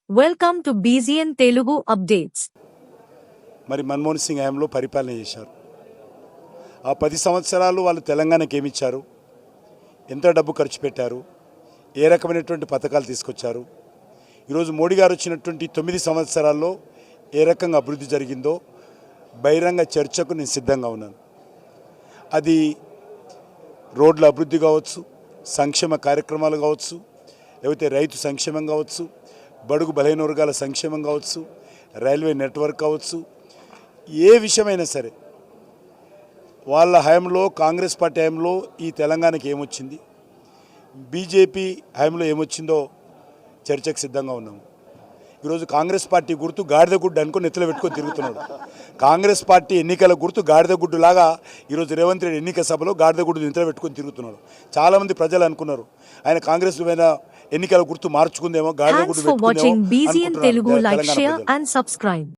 Welcome to BZN Telugu Updates. మరి మన్మోహన్ సింగ్ హయాంలో పరిపాలన చేశారు. ఆ 10 సంవత్సరాలు వాళ్ళు తెలంగాణకి ఏమి ఇచ్చారు, ఎంత డబ్బు ఖర్చు పెట్టారు, ఏ రకమైనటువంటి పథకాలు తీసుకొచ్చారు, ఈరోజు మోడీ గారు వచ్చినటువంటి 9 సంవత్సరాల్లో ఏ రకంగా అభివృద్ధి జరిగిందో బహిరంగ చర్చకు నేను సిద్ధంగా ఉన్నాను. అది రోడ్ల అభివృద్ధి కావచ్చు, సంక్షేమ కార్యక్రమాలు కావచ్చు, లేకపోతే రైతు సంక్షేమం కావచ్చు, బడుగు బలహీన వర్గాల సంక్షేమం కావచ్చు, రైల్వే నెట్వర్క్ కావచ్చు, ఏ విషయమైనా సరే వాళ్ళ హయాంలో కాంగ్రెస్ పార్టీ హయాంలో ఈ తెలంగాణకి ఏమొచ్చింది, బీజేపీ హయాంలో ఏమొచ్చిందో చర్చకు సిద్ధంగా ఉన్నాము. ఈరోజు కాంగ్రెస్ పార్టీ గుర్తు గాడిద గుడ్డు అనుకుని నెత్తలో పెట్టుకొని తిరుగుతున్నాడు. కాంగ్రెస్ పార్టీ ఎన్నికల గుర్తు గాడిద గుడ్డు లాగా ఈరోజు రేవంత్ రెడ్డి ఎన్నికల సభలో గాడిద గుడ్డు నెత్తలో పెట్టుకొని తిరుగుతున్నాడు. చాలామంది ప్రజలు అనుకున్నారు ఆయన కాంగ్రెస్ ఎన్నికల గుర్తు మార్చుకుందేమో, గాడిద గుడ్డు Thanks for watching BZN Telugu. Like, share and subscribe.